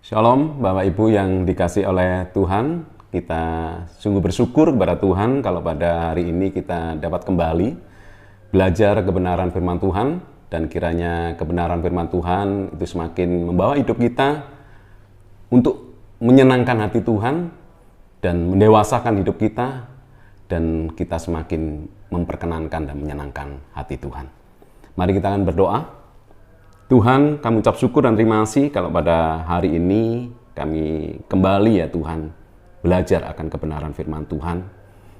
Shalom Bapak Ibu yang dikasih oleh Tuhan. Kita sungguh bersyukur kepada Tuhan kalau pada hari ini kita dapat kembali belajar kebenaran firman Tuhan. Dan kiranya kebenaran firman Tuhan itu semakin membawa hidup kita untuk menyenangkan hati Tuhan dan mendewasakan hidup kita. Dan kita semakin memperkenankan dan menyenangkan hati Tuhan. Mari kita akan berdoa. Tuhan, kami ucap syukur dan terima kasih kalau pada hari ini kami kembali ya Tuhan belajar akan kebenaran firman Tuhan.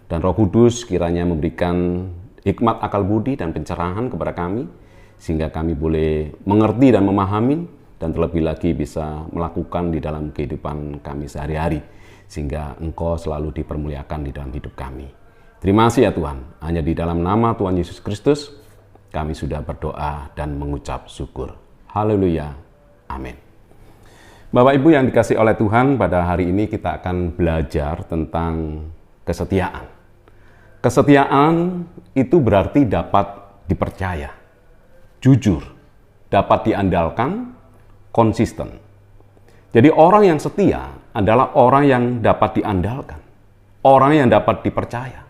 Dan Roh Kudus kiranya memberikan hikmat akal budi dan pencerahan kepada kami sehingga kami boleh mengerti dan memahami dan terlebih lagi bisa melakukan di dalam kehidupan kami sehari-hari sehingga Engkau selalu dipermuliakan di dalam hidup kami. Terima kasih ya Tuhan, hanya di dalam nama Tuhan Yesus Kristus kami sudah berdoa dan mengucap syukur. Haleluya. Amin. Bapak Ibu yang dikasih oleh Tuhan, pada hari ini kita akan belajar tentang kesetiaan. Kesetiaan itu berarti dapat dipercaya, jujur, dapat diandalkan, konsisten. Jadi orang yang setia adalah orang yang dapat diandalkan, orang yang dapat dipercaya,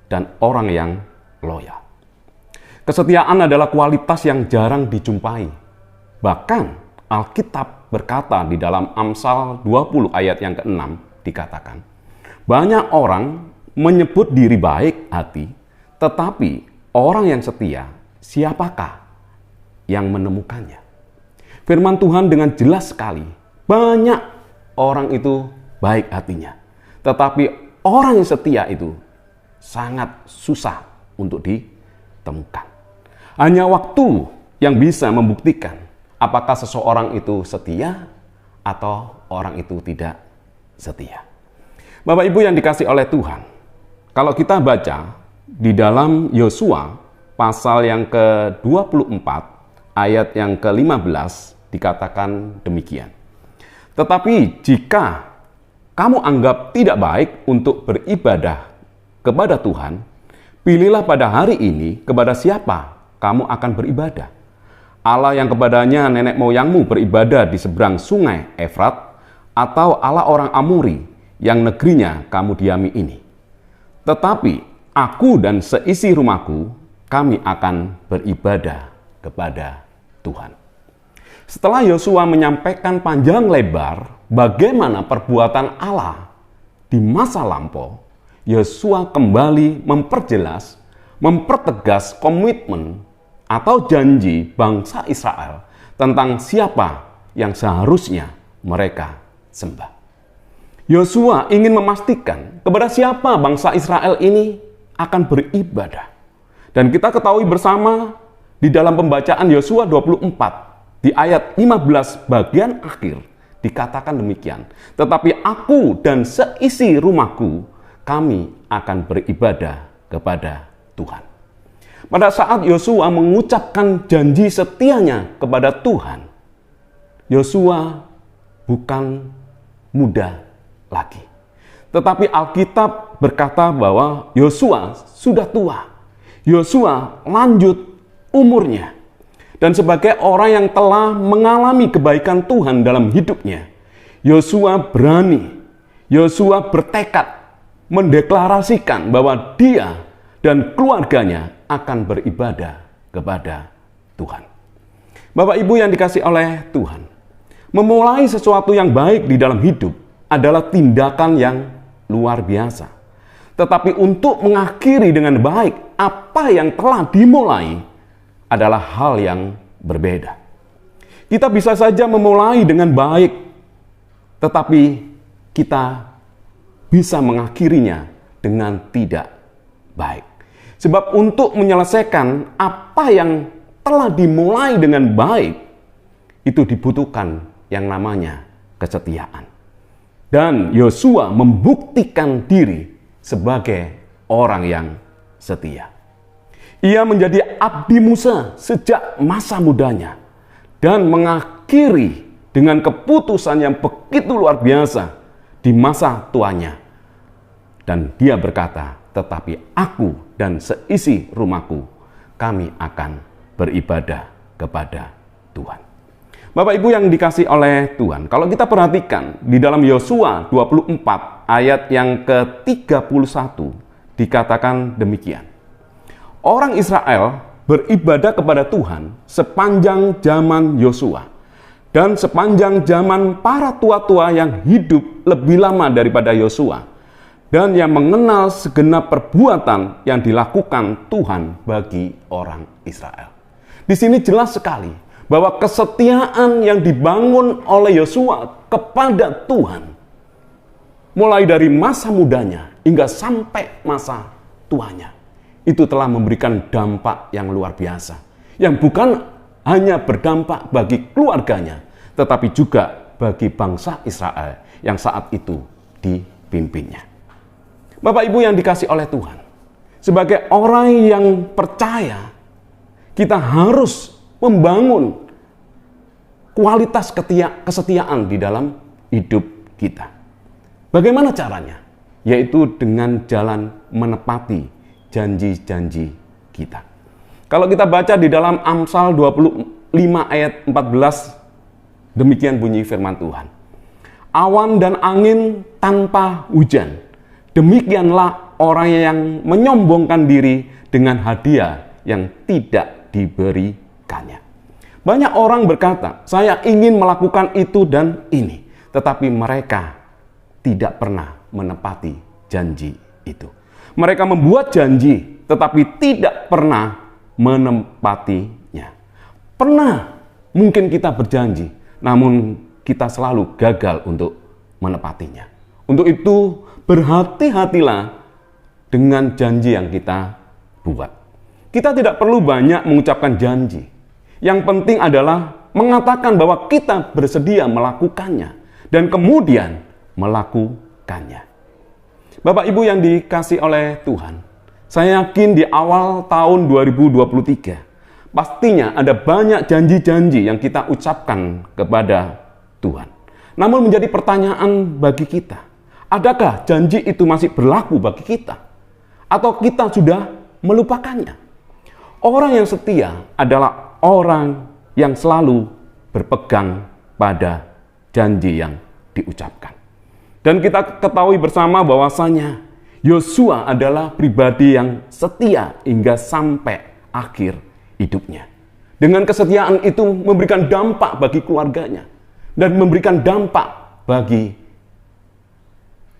dan orang yang loyal. Kesetiaan adalah kualitas yang jarang dijumpai. Bahkan Alkitab berkata di dalam Amsal 20 ayat yang ke-6 dikatakan, banyak orang menyebut diri baik hati, tetapi orang yang setia, siapakah yang menemukannya? Firman Tuhan dengan jelas sekali, banyak orang itu baik hatinya, tetapi orang yang setia itu sangat susah untuk ditemukan. Hanya waktu yang bisa membuktikan apakah seseorang itu setia atau orang itu tidak setia. Bapak Ibu yang dikasih oleh Tuhan, kalau kita baca di dalam Yosua pasal yang ke-24 ayat yang ke-15 dikatakan demikian. Tetapi jika kamu anggap tidak baik untuk beribadah kepada Tuhan, pilihlah pada hari ini kepada siapa kamu akan beribadah. Allah yang kepadanya nenek moyangmu beribadah di seberang sungai Efrat, atau Allah orang Amori yang negerinya kamu diami ini. Tetapi aku dan seisi rumahku, kami akan beribadah kepada Tuhan. Setelah Yosua menyampaikan panjang lebar bagaimana perbuatan Allah di masa lampau, Yosua kembali memperjelas, mempertegas komitmen atau janji bangsa Israel tentang siapa yang seharusnya mereka sembah. Yosua ingin memastikan kepada siapa bangsa Israel ini akan beribadah. Dan kita ketahui bersama di dalam pembacaan Yosua 24 di ayat 15 bagian akhir dikatakan demikian. Tetapi aku dan seisi rumahku, kami akan beribadah kepada Tuhan. Pada saat Yosua mengucapkan janji setianya kepada Tuhan, Yosua bukan muda lagi. Tetapi Alkitab berkata bahwa Yosua sudah tua. Yosua lanjut umurnya. Dan sebagai orang yang telah mengalami kebaikan Tuhan dalam hidupnya, Yosua berani, Yosua bertekad mendeklarasikan bahwa dia dan keluarganya akan beribadah kepada Tuhan. Bapak Ibu yang dikasih oleh Tuhan, memulai sesuatu yang baik di dalam hidup adalah tindakan yang luar biasa. Tetapi untuk mengakhiri dengan baik apa yang telah dimulai adalah hal yang berbeda. Kita bisa saja memulai dengan baik, tetapi kita bisa mengakhirinya dengan tidak baik. Sebab untuk menyelesaikan apa yang telah dimulai dengan baik, itu dibutuhkan yang namanya kesetiaan. Dan Yosua membuktikan diri sebagai orang yang setia. Ia menjadi abdi Musa sejak masa mudanya dan mengakhiri dengan keputusan yang begitu luar biasa di masa tuanya. Dan dia berkata, tetapi aku dan seisi rumahku, kami akan beribadah kepada Tuhan. Bapak Ibu yang dikasih oleh Tuhan, kalau kita perhatikan di dalam Yosua 24 ayat yang ke-31 dikatakan demikian. Orang Israel beribadah kepada Tuhan sepanjang zaman Yosua dan sepanjang zaman para tua-tua yang hidup lebih lama daripada Yosua dan yang mengenal segenap perbuatan yang dilakukan Tuhan bagi orang Israel. Di sini jelas sekali bahwa kesetiaan yang dibangun oleh Yosua kepada Tuhan mulai dari masa mudanya hingga sampai masa tuanya itu telah memberikan dampak yang luar biasa, yang bukan hanya berdampak bagi keluarganya tetapi juga bagi bangsa Israel yang saat itu dipimpinnya. Bapak Ibu yang dikasih oleh Tuhan, sebagai orang yang percaya, kita harus membangun kualitas kesetiaan di dalam hidup kita. Bagaimana caranya? Yaitu dengan jalan menepati janji-janji kita. Kalau kita baca di dalam Amsal 25 ayat 14, demikian bunyi firman Tuhan. Awan dan angin tanpa hujan, demikianlah orang yang menyombongkan diri dengan hadiah yang tidak diberikannya. Banyak orang berkata, saya ingin melakukan itu dan ini, tetapi mereka tidak pernah menepati janji itu. Mereka membuat janji, tetapi tidak pernah menepatinya. Pernah mungkin kita berjanji, namun kita selalu gagal untuk menepatinya. Untuk itu, berhati-hatilah dengan janji yang kita buat. Kita tidak perlu banyak mengucapkan janji. Yang penting adalah mengatakan bahwa kita bersedia melakukannya dan kemudian melakukannya. Bapak Ibu yang dikasih oleh Tuhan, saya yakin di awal tahun 2023 pastinya ada banyak janji-janji yang kita ucapkan kepada Tuhan. Namun menjadi pertanyaan bagi kita, adakah janji itu masih berlaku bagi kita? Atau kita sudah melupakannya? Orang yang setia adalah orang yang selalu berpegang pada janji yang diucapkan. Dan kita ketahui bersama bahwasanya Yosua adalah pribadi yang setia hingga sampai akhir hidupnya. Dengan kesetiaan itu memberikan dampak bagi keluarganya dan memberikan dampak bagi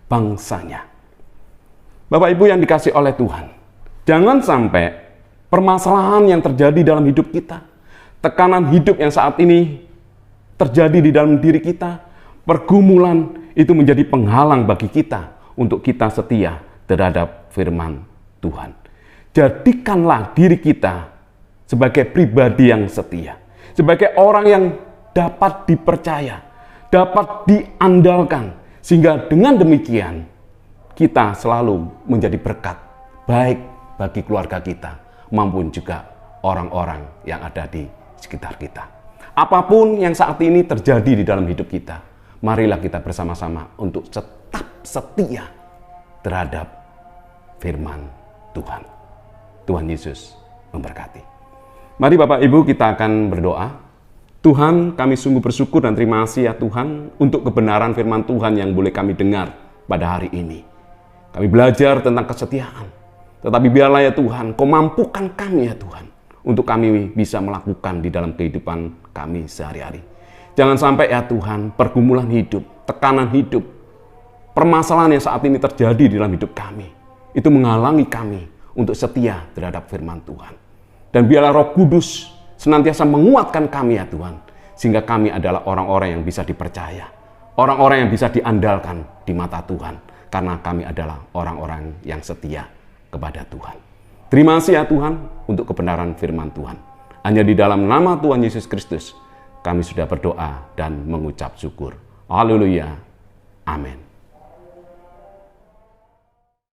bangsanya. Bapak Ibu yang dikasih oleh Tuhan, jangan sampai permasalahan yang terjadi dalam hidup kita, tekanan hidup yang saat ini terjadi di dalam diri kita, pergumulan itu menjadi penghalang bagi kita untuk kita setia terhadap firman Tuhan. Jadikanlah diri kita sebagai pribadi yang setia, sebagai orang yang dapat dipercaya, dapat diandalkan, sehingga dengan demikian kita selalu menjadi berkat baik bagi keluarga kita maupun juga orang-orang yang ada di sekitar kita. Apapun yang saat ini terjadi di dalam hidup kita, marilah kita bersama-sama untuk tetap setia terhadap firman Tuhan. Tuhan Yesus memberkati. Mari Bapak Ibu kita akan berdoa. Tuhan, kami sungguh bersyukur dan terima kasih ya Tuhan untuk kebenaran firman Tuhan yang boleh kami dengar pada hari ini. Kami belajar tentang kesetiaan. Tetapi biarlah ya Tuhan, Kau mampukan kami ya Tuhan untuk kami bisa melakukan di dalam kehidupan kami sehari-hari. Jangan sampai ya Tuhan, pergumulan hidup, tekanan hidup, permasalahan yang saat ini terjadi di dalam hidup kami, itu menghalangi kami untuk setia terhadap firman Tuhan. Dan biarlah Roh Kudus senantiasa menguatkan kami ya Tuhan, sehingga kami adalah orang-orang yang bisa dipercaya, orang-orang yang bisa diandalkan di mata Tuhan, karena kami adalah orang-orang yang setia kepada Tuhan. Terima kasih ya Tuhan untuk kebenaran firman Tuhan. Hanya di dalam nama Tuhan Yesus Kristus, kami sudah berdoa dan mengucap syukur. Haleluya. Amin.